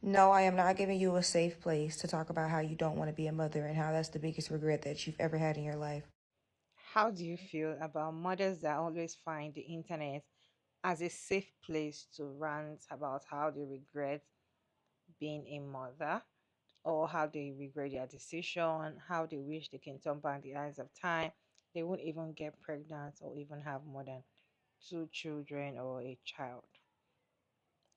No, I am not giving you a safe place to talk about how you don't want to be a mother and how that's the biggest regret that you've ever had in your life. How do you feel about mothers that always find the internet as a safe place to rant about how they regret being a mother or how they regret their decision, how they wish they can turn back the eyes of time? They won't even get pregnant or even have more than two children or a child.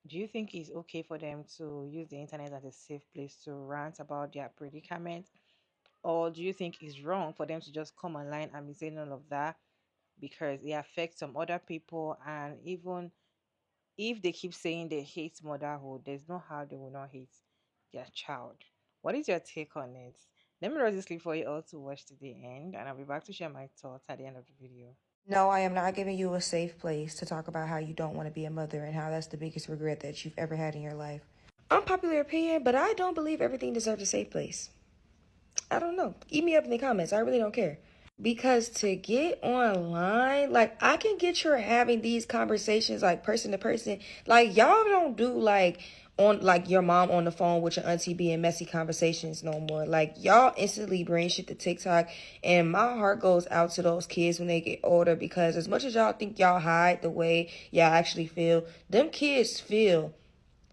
Do you think it's okay for them to use the internet as a safe place to rant about their predicament? Or do you think it's wrong for them to just come online and be saying all of that because it affects some other people? And even if they keep saying they hate motherhood, there's no how they will not hate their child. What is your take on it? Let me run this clip for you all to watch to the end, and I'll be back to share my thoughts at the end of the video. No, I am not giving you a safe place to talk about how you don't want to be a mother and how that's the biggest regret that you've ever had in your life. Unpopular opinion, but I don't believe everything deserves a safe place. I don't know. Eat me up in the comments. I really don't care. Because to get online, like I can get you're having these conversations like person to person. Like y'all don't do like on like your mom on the phone with your auntie being messy conversations no more. Like y'all instantly bring shit to TikTok, and my heart goes out to those kids when they get older, because as much as y'all think y'all hide the way y'all actually feel, them kids feel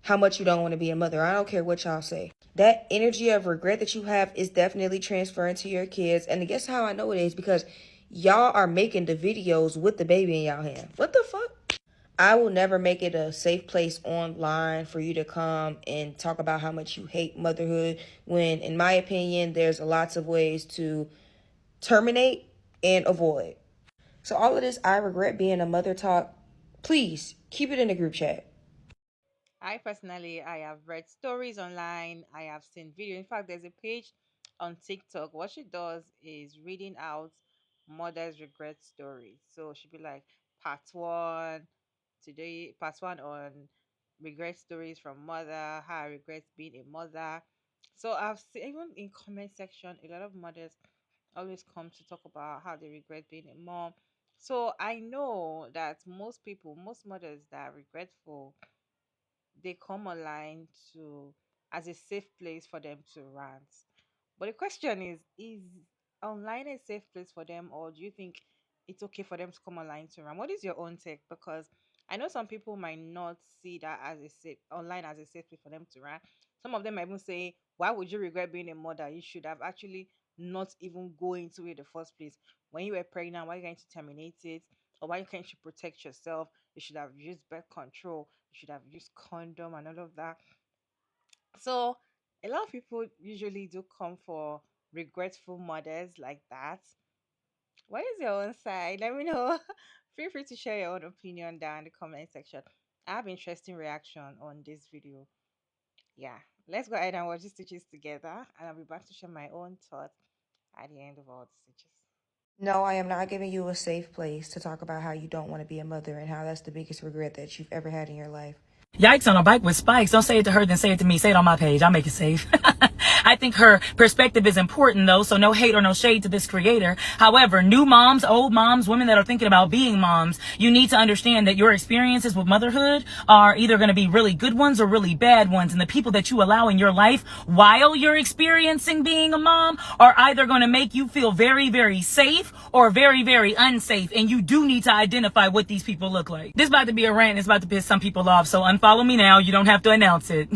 how much you don't want to be a mother. I don't care what y'all say. That energy of regret that you have is definitely transferring to your kids. And guess how I know it is? Because y'all are making the videos with the baby in y'all hand. What the fuck? I will never make it a safe place online for you to come and talk about how much you hate motherhood, when, in my opinion, there's lots of ways to terminate and avoid. So all of this, I regret being a mother talk, please keep it in the group chat. I personally, I have read stories online. I have seen video. In fact, there's a page on TikTok. What she does is reading out mothers' regret stories. So she'd be like, part one today, part one on regret stories from mother, how I regret being a mother. So I've seen even in comment section, a lot of mothers always come to talk about how they regret being a mom. So I know that most people, most mothers that are regretful, they come online to as a safe place for them to rant. But the question is online a safe place for them, or do you think it's okay for them to come online to rant? What is your own take? Because I know some people might not see that as a safe online as a safe place for them to rant. Some of them might even say, why would you regret being a mother? You should have actually not even go into it in the first place. When you were pregnant, why are you going to terminate it? Or why can't you protect yourself? You should have used birth control. You should have used condom and all of that. So a lot of people usually do come for regretful mothers like that. What is your own side? Let me know. Feel free to share your own opinion down in the comment section. I have interesting reaction on this video. Yeah, let's go ahead and watch the stitches together, and I'll be back to share my own thoughts at the end of all the stitches. No, I am not giving you a safe place to talk about how you don't want to be a mother and how that's the biggest regret that you've ever had in your life. Yikes on a bike with spikes. Don't say it to her, then say it to me. Say it on my page. I'll make it safe. I think her perspective is important though, so no hate or no shade to this creator. However, new moms, old moms, women that are thinking about being moms, you need to understand that your experiences with motherhood are either going to be really good ones or really bad ones. And the people that you allow in your life while you're experiencing being a mom are either going to make you feel very, very safe or very, very unsafe. And you do need to identify what these people look like. This about to be a rant. It's about to piss some people off. So unfollow me now. You don't have to announce it.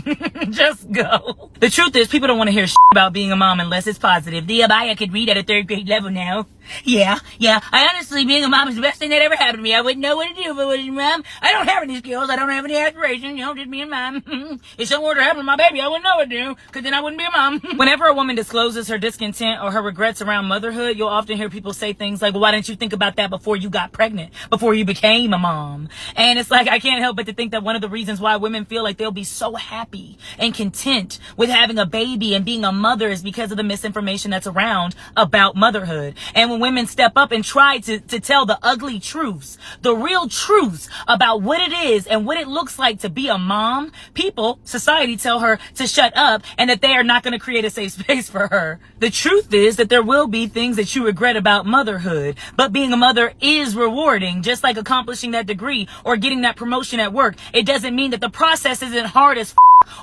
Just go. The truth is, people don't want to hear about being a mom unless it's positive. The Abaya could read at a third grade level now. Yeah. I honestly, being a mom is the best thing that ever happened to me. I wouldn't know what to do if I wasn't a mom. I don't have any skills. I don't have any aspirations. Just being a mom. If something were to happen to my baby, I wouldn't know what to do, because then I wouldn't be a mom. Whenever a woman discloses her discontent or her regrets around motherhood, you'll often hear people say things like, well, why didn't you think about that before you got pregnant, before you became a mom? And it's like, I can't help but to think that one of the reasons why women feel like they'll be so happy and content with having a baby and being a mother is because of the misinformation that's around about motherhood. And when women step up and try to tell the ugly truths, the real truths about what it is and what it looks like to be a mom, people, society tell her to shut up and that they are not going to create a safe space for her. The truth is that there will be things that you regret about motherhood, but being a mother is rewarding, just like accomplishing that degree or getting that promotion at work. It doesn't mean that the process isn't hard as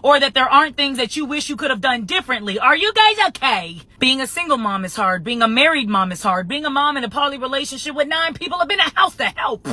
or that there aren't things that you wish you could have done differently. Are you guys okay? Being a single mom is hard. Being a married mom is hard. Being a mom in a poly relationship with 9 people up in a house to help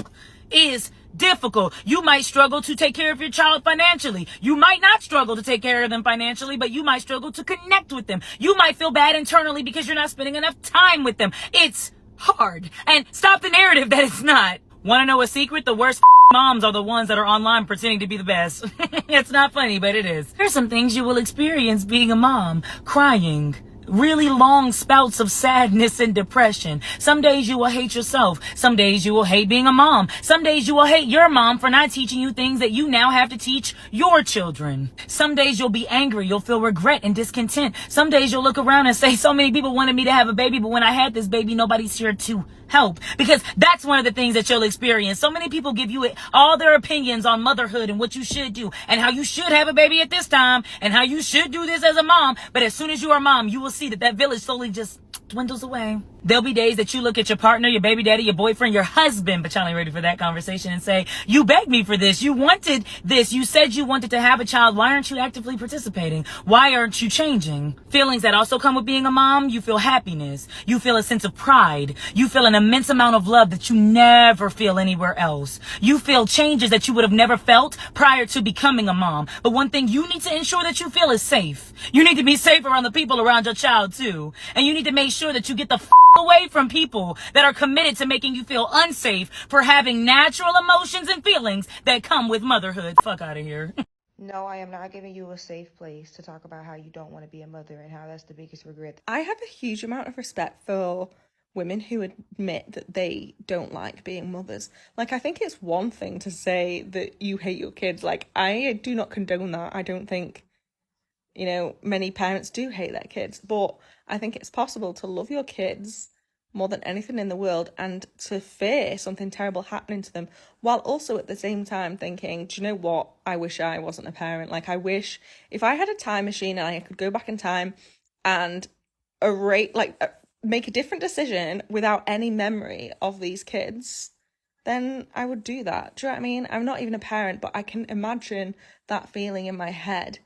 is difficult. You might struggle to take care of your child financially. You might not struggle to take care of them financially, but you might struggle to connect with them. You might feel bad internally because you're not spending enough time with them. It's hard. And stop the narrative that it's not. Want to know a secret? The worst moms are the ones that are online pretending to be the best. It's not funny, but it is. There's some things you will experience being a mom. Crying. Really long spouts of sadness and depression. Some days you will hate yourself. Some days you will hate being a mom. Some days you will hate your mom for not teaching you things that you now have to teach your children. Some days you'll be angry. You'll feel regret and discontent. Some days you'll look around and say, so many people wanted me to have a baby, but when I had this baby, nobody's here to help. Because that's one of the things that you'll experience. So many people give you all their opinions on motherhood and what you should do and how you should have a baby at this time and how you should do this as a mom. But as soon as you are a mom, you will see that village slowly just dwindles away. There'll be days that you look at your partner, your baby daddy, your boyfriend, your husband, but y'all ain't ready for that conversation, and say, you begged me for this. You wanted this. You said you wanted to have a child. Why aren't you actively participating? Why aren't you changing? Feelings that also come with being a mom. You feel happiness. You feel a sense of pride. You feel an immense amount of love that you never feel anywhere else. You feel changes that you would have never felt prior to becoming a mom. But one thing you need to ensure that you feel is safe. You need to be safe around the people around your child too. And you need to make sure that you get the away from people that are committed to making you feel unsafe for having natural emotions and feelings that come with motherhood. Fuck out of here. No, I am not giving you a safe place to talk about how you don't want to be a mother and how that's the biggest regret. I have a huge amount of respect for women who admit that they don't like being mothers. Like, I think it's one thing to say that you hate your kids. Like, I do not condone that. I don't think, many parents do hate their kids, but I think it's possible to love your kids more than anything in the world and to fear something terrible happening to them, while also at the same time thinking, do you know what? I wish I wasn't a parent. Like, I wish if I had a time machine and I could go back in time and make a different decision without any memory of these kids, then I would do that. Do you know what I mean? I'm not even a parent, but I can imagine that feeling in my head.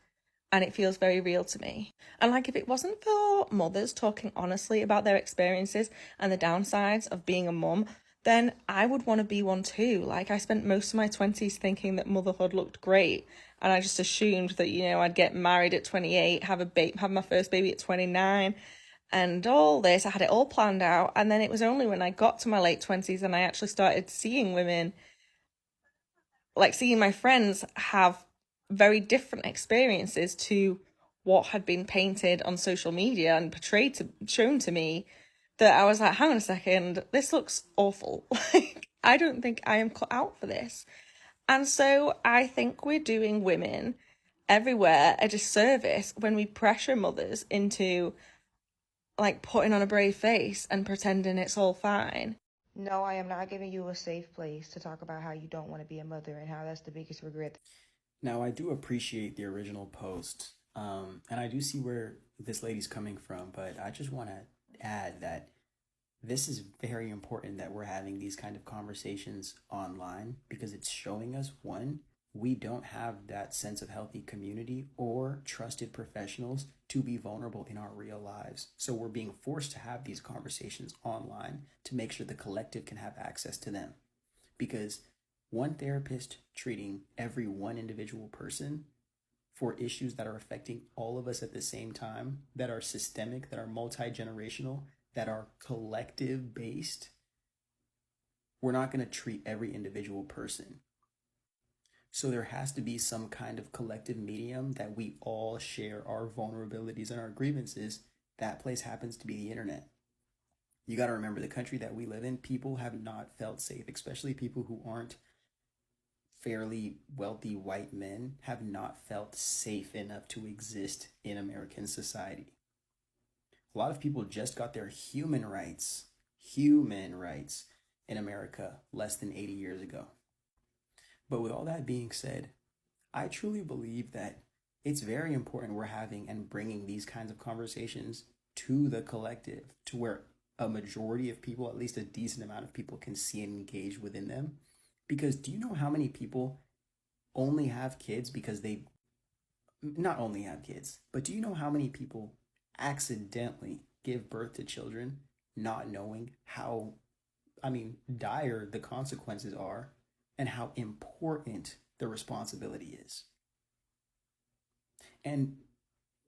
And it feels very real to me. And like, if it wasn't for mothers talking honestly about their experiences and the downsides of being a mum, then I would want to be one too. Like, I spent most of my 20s thinking that motherhood looked great. And I just assumed that, I'd get married at 28, have my first baby at 29, and all this. I had it all planned out. And then it was only when I got to my late 20s and I actually started seeing women, like seeing my friends have very different experiences to what had been painted on social media and shown to me, that I was like, hang on a second, this looks awful. Like, I don't think I am cut out for this. And so I think we're doing women everywhere a disservice when we pressure mothers into like putting on a brave face and pretending it's all fine. No, I am not giving you a safe place to talk about how you don't want to be a mother and how that's the biggest regret. Now, I do appreciate the original post, and I do see where this lady's coming from, but I just want to add that this is very important that we're having these kind of conversations online, because it's showing us, one, we don't have that sense of healthy community or trusted professionals to be vulnerable in our real lives. So we're being forced to have these conversations online to make sure the collective can have access to them, because one therapist treating every one individual person for issues that are affecting all of us at the same time, that are systemic, that are multi-generational, that are collective based, we're not going to treat every individual person. So there has to be some kind of collective medium that we all share our vulnerabilities and our grievances. That place happens to be the internet. You got to remember, the country that we live in, people have not felt safe, especially people who aren't fairly wealthy white men have not felt safe enough to exist in American society. A lot of people just got their human rights in America less than 80 years ago. But with all that being said, I truly believe that it's very important we're having and bringing these kinds of conversations to the collective, to where a majority of people, at least a decent amount of people, can see and engage within them. Because do you know how many people only have kids because they not only have kids, but do you know how many people accidentally give birth to children not knowing how, dire the consequences are and how important the responsibility is? And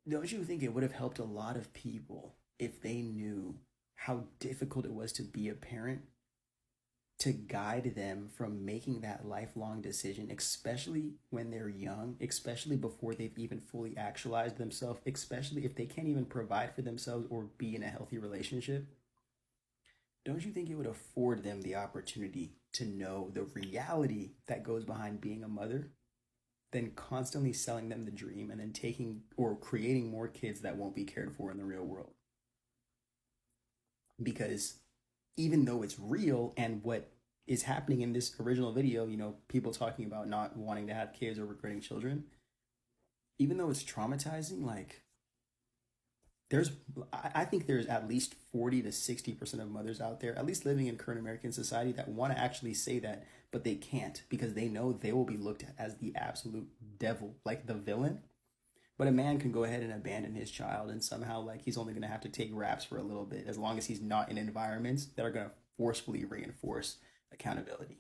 don't you think it would have helped a lot of people if they knew how difficult it was to be a parent, to guide them from making that lifelong decision, especially when they're young, especially before they've even fully actualized themselves, especially if they can't even provide for themselves or be in a healthy relationship? Don't you think it would afford them the opportunity to know the reality that goes behind being a mother, than constantly selling them the dream and then taking or creating more kids that won't be cared for in the real world? Because even though it's real, and what is happening in this original video, people talking about not wanting to have kids or regretting children, even though it's traumatizing, like, I think there's at least 40 to 60% of mothers out there, at least living in current American society, that want to actually say that, but they can't because they know they will be looked at as the absolute devil, like the villain. But a man can go ahead and abandon his child, and somehow, like, he's only going to have to take raps for a little bit, as long as he's not in environments that are going to forcefully reinforce accountability.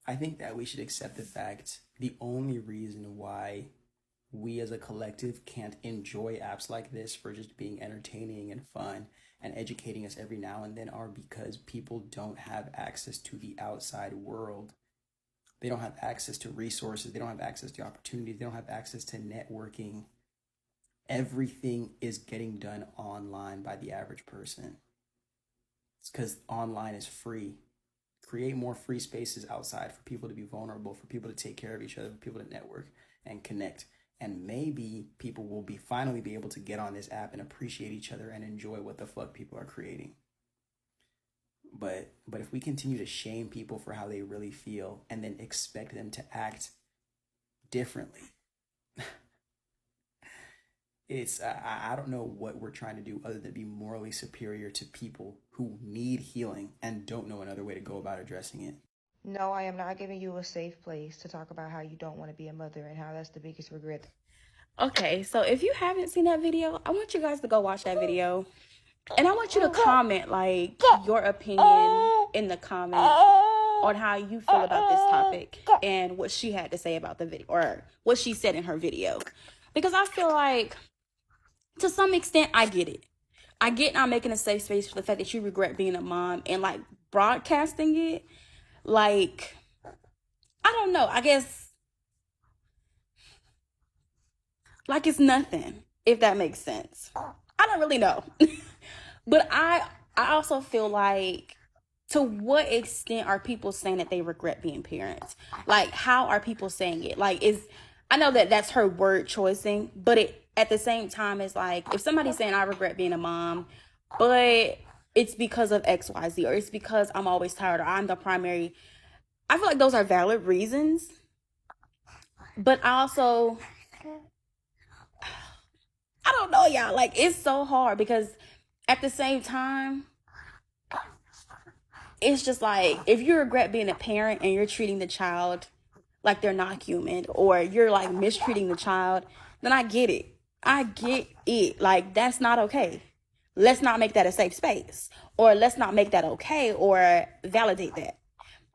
I think that we should accept the fact the only reason why we as a collective can't enjoy apps like this for just being entertaining and fun and educating us every now and then are because people don't have access to the outside world. They don't have access to resources. They don't have access to opportunities. They don't have access to networking. Everything is getting done online by the average person. It's because online is free. Create more free spaces outside for people to be vulnerable, for people to take care of each other, for people to network and connect. And maybe people will finally be able to get on this app and appreciate each other and enjoy what the fuck people are creating. But if we continue to shame people for how they really feel and then expect them to act differently, I don't know what we're trying to do other than be morally superior to people who need healing and don't know another way to go about addressing it. No, I am not giving you a safe place to talk about how you don't want to be a mother and how that's the biggest regret. Okay, so if you haven't seen that video, I want you guys to go watch that video. And I want you to comment, like, your opinion in the comments on how you feel about this topic and what she had to say about the video, or what she said in her video. Because I feel like, to some extent, I get it. I get not making a safe space for the fact that you regret being a mom and, like, broadcasting it. Like, I don't know. I guess, like, it's nothing, if that makes sense. I don't really know. But I also feel like, to what extent are people saying that they regret being parents? Like, how are people saying it? Like, I know that that's her word choicing, but at the same time, it's like, if somebody's saying I regret being a mom, but it's because of XYZ, or it's because I'm always tired, or I'm the primary, I feel like those are valid reasons. But I don't know, y'all. Like, it's so hard because at the same time, it's just like, if you regret being a parent and you're treating the child like they're not human, or you're like mistreating the child, then I get it. I get it. Like, that's not okay. Let's not make that a safe space, or let's not make that okay, or validate that.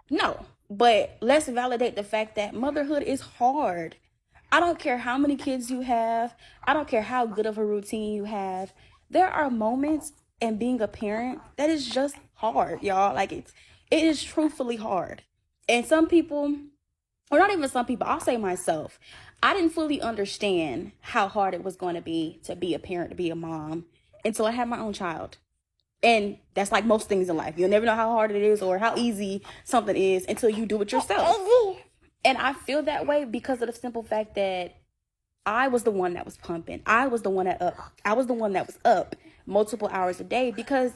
No, but let's validate the fact that motherhood is hard. I don't care how many kids you have. I don't care how good of a routine you have. There are moments in being a parent that is just hard, y'all. Like, it is truthfully hard. And some people, or not even some people, I'll say myself, I didn't fully understand how hard it was going to be a parent, to be a mom, until I had my own child. And that's like most things in life. You'll never know how hard it is or how easy something is until you do it yourself. And I feel that way because of the simple fact that I was the one that was pumping. I was the one that was up multiple hours a day, because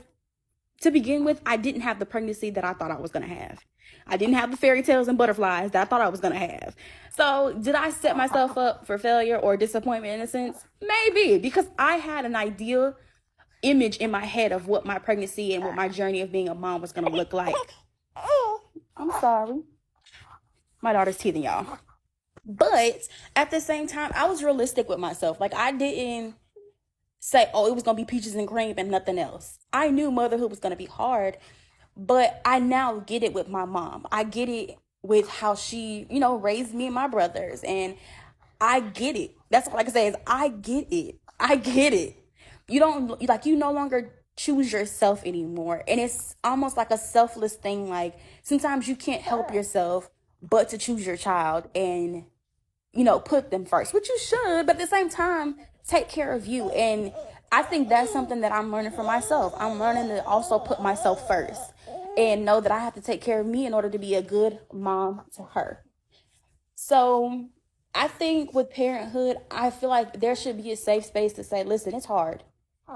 to begin with, I didn't have the pregnancy that I thought I was going to have. I didn't have the fairy tales and butterflies that I thought I was going to have. So did I set myself up for failure or disappointment in a sense? Maybe, because I had an ideal image in my head of what my pregnancy and what my journey of being a mom was going to look like. I'm sorry. My daughter's teething, y'all. But at the same time, I was realistic with myself. Like, I didn't say, oh, it was going to be peaches and cream and nothing else. I knew motherhood was going to be hard, but I now get it with my mom. I get it with how she, raised me and my brothers. And I get it. That's all I can say is I get it. I get it. You don't like you no longer choose yourself anymore. And it's almost like a selfless thing. Like sometimes you can't help yourself but to choose your child and put them first, which you should, but at the same time, take care of you. And I think that's something that I'm learning for myself. I'm learning to also put myself first and know that I have to take care of me in order to be a good mom to her. So I think with parenthood, I feel like there should be a safe space to say, listen, it's hard.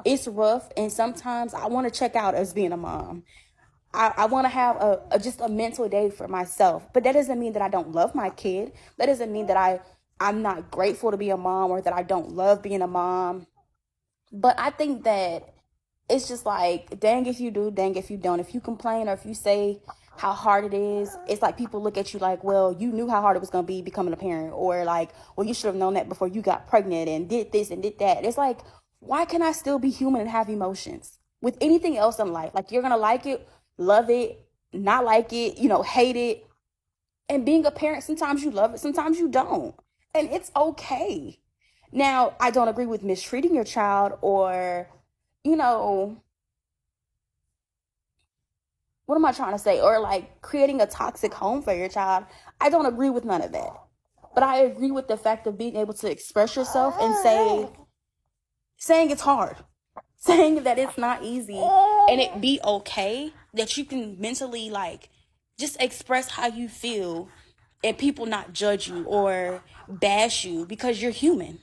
It's rough. And sometimes I want to check out as being a mom. I want to have just a mental day for myself. But that doesn't mean that I don't love my kid. That doesn't mean that I'm not grateful to be a mom or that I don't love being a mom. But I think that it's just like, dang if you do, dang if you don't. If you complain or if you say how hard it is, it's like people look at you like, well, you knew how hard it was going to be becoming a parent. Or like, well, you should have known that before you got pregnant and did this and did that. It's like, why can I still be human and have emotions with anything else in life? Like, you're going to like it, love it, not like it, hate it. And being a parent, sometimes you love it, sometimes you don't. And it's okay. Now, I don't agree with mistreating your child or, you know, what am I trying to say? Or like creating a toxic home for your child. I don't agree with none of that. But I agree with the fact of being able to express yourself and saying it's hard, saying that it's not easy, and it be okay that you can mentally like just express how you feel and people not judge you or bash you because you're human,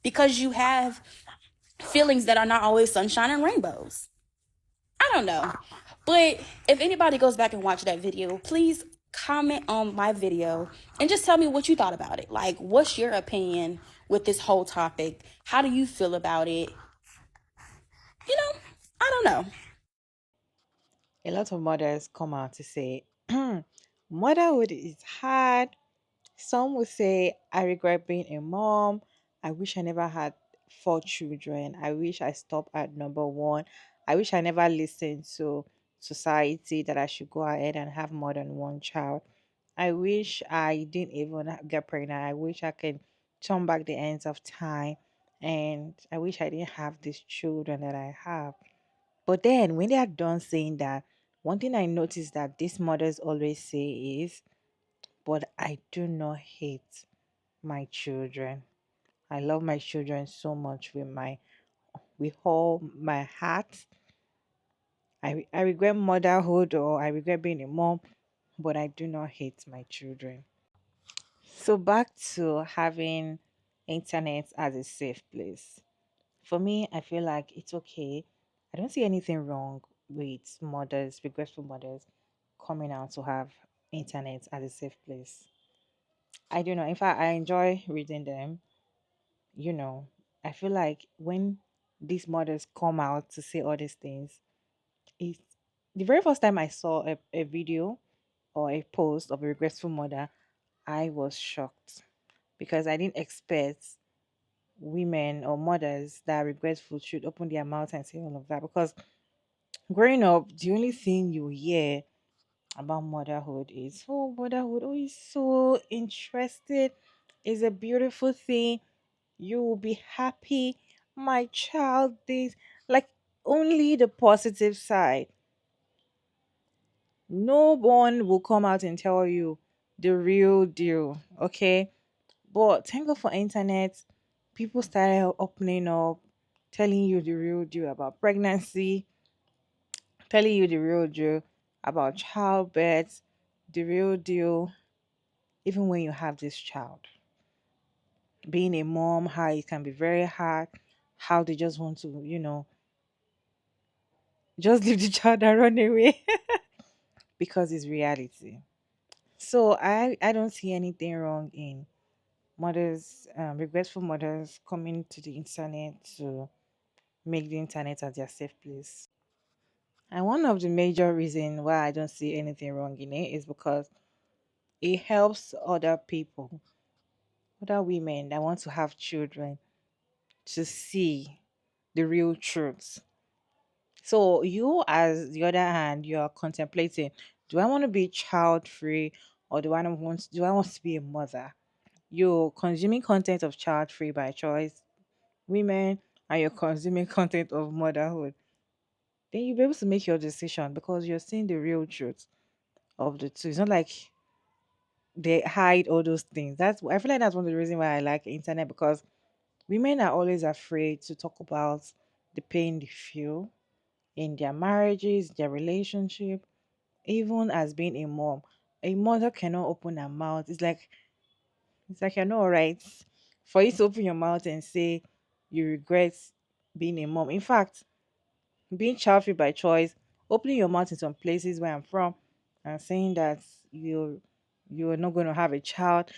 because you have feelings that are not always sunshine and rainbows. I don't know. But if anybody goes back and watch that video, please comment on my video and just tell me what you thought about it. Like, what's your opinion with this whole topic? How do you feel about it? You know, I don't know. A lot of mothers come out to say, motherhood is hard. Some would say, I regret being a mom. I wish I never had four children. I wish I stopped at number one. I wish I never listened to society that I should go ahead and have more than one child. I wish I didn't even get pregnant. I wish I could turn back the ends of time. And I wish I didn't have these children that I have. But then when they are done saying that, one thing I noticed that these mothers always say is, but I do not hate my children. I love my children so much with all my heart. I regret motherhood or I regret being a mom, but I do not hate my children. So back to having internet as a safe place. For me, I feel like it's okay. I don't see anything wrong with mothers, regretful mothers, coming out to have internet as a safe place. I don't know. In fact, I enjoy reading them. You know, I feel like when these mothers come out to say all these things, it's the very first time I saw a video or a post of a regretful mother, I was shocked because I didn't expect women or mothers that are regretful should open their mouth and say all of that. Because growing up, the only thing you hear about motherhood is, oh, motherhood, oh, it's so interesting, it's a beautiful thing, you will be happy, my child, this, like only the positive side. No one will come out and tell you the real deal, okay? But thank God for internet, people started opening up, telling you the real deal about pregnancy, telling you the real deal about childbirth, the real deal, even when you have this child. Being a mom, how it can be very hard, how they just want to, just leave the child and run away because it's reality. So I don't see anything wrong in mothers, regretful mothers coming to the internet to make the internet as their safe place. And one of the major reasons why I don't see anything wrong in it is because it helps other people. other women that want to have children to see the real truth. So you, as the other hand, you are contemplating: do I want to be child free, or do I want to be a mother? You're consuming content of child free by choice, women, and you're consuming content of motherhood. Then you'll be able to make your decision because you're seeing the real truth of the two. It's not like they hide all those things. I feel like that's one of the reasons why I like internet, because women are always afraid to talk about the pain they feel in their marriages, their relationship, even as being a mom. A mother cannot open her mouth. It's like you're not alright for you to open your mouth and say you regret being a mom. In fact, being child free by choice, opening your mouth in some places where I'm from and saying that you're not going to have a child,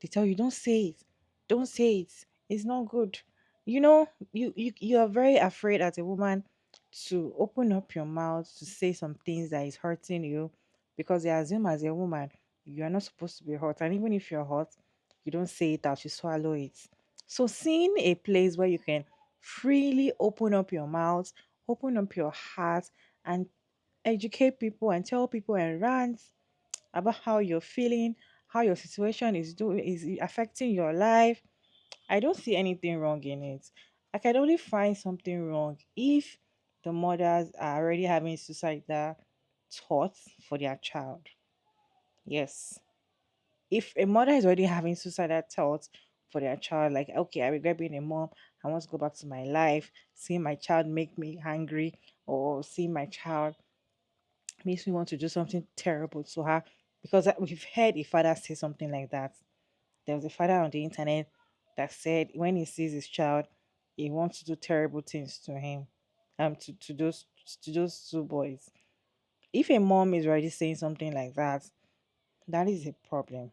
they tell you don't say it, don't say it. It's not good. You are very afraid as a woman to open up your mouth to say some things that is hurting you, because they assume as a woman you are not supposed to be hurt, and even if you're hurt, you don't say it out, you swallow it. So seeing a place where you can freely open up your mouth, open up your heart, and educate people and tell people and rant about how you're feeling, how your situation is affecting your life. I don't see anything wrong in it. I can only find something wrong if the mothers are already having suicidal thoughts for their child. Yes. If a mother is already having suicidal thoughts for their child, like, okay, I regret being a mom, I want to go back to my life, seeing my child make me angry, or seeing my child makes me want to do something terrible to her. Because we've heard a father say something like that. There was a father on the internet that said when he sees his child, he wants to do terrible things to him, to those two boys. If a mom is already saying something like that, that is a problem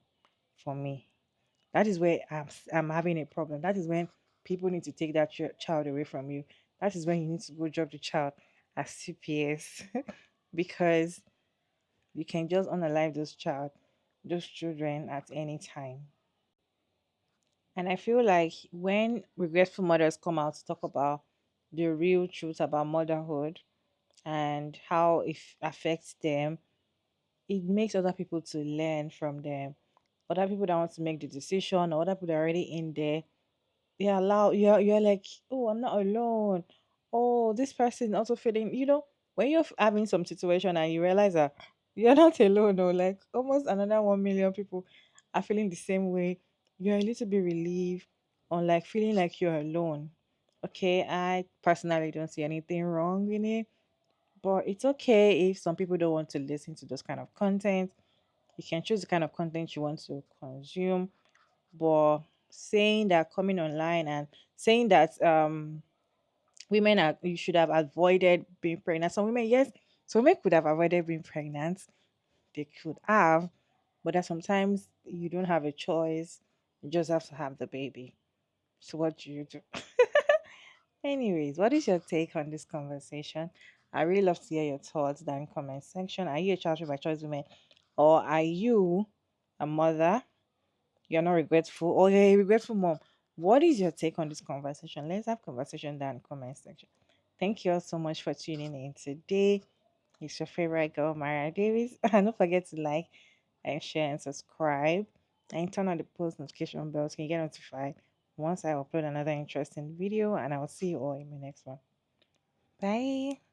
for me. That is where I'm having a problem. That is when people need to take that child away from you. That is when you need to go drop the child as CPS because you can just unalive those children at any time. And I feel like when regretful mothers come out to talk about the real truth about motherhood and how it affects them, it makes other people to learn from them. Other people that want to make the decision, or other people that are already in there, they allow you're like, oh, I'm not alone. Oh, this person also feeling, when you're having some situation and you realize that you're not alone, or like almost another 1 million people are feeling the same way, you're a little bit relieved on like feeling like you're alone. Okay, I personally don't see anything wrong in it, but it's okay if some people don't want to listen to those kind of content. You can choose the kind of content you want to consume, but saying that coming online and saying that women are you should have avoided being pregnant. Some women, yes, some women could have avoided being pregnant. They could have, but that sometimes you don't have a choice. You just have to have the baby. So what do you do? Anyways, what is your take on this conversation? I really love to hear your thoughts down in the comment section. Are you a child by choice woman, or are you a mother? You're not regretful, or you're a regretful mom. What is your take on this conversation? Let's have conversation down in the comment section. Thank you all so much for tuning in today. It's your favorite girl, Maria Davis. And don't forget to like and share and subscribe. And turn on the post notification bell so you can get notified once I upload another interesting video. And I will see you all in my next one. Bye.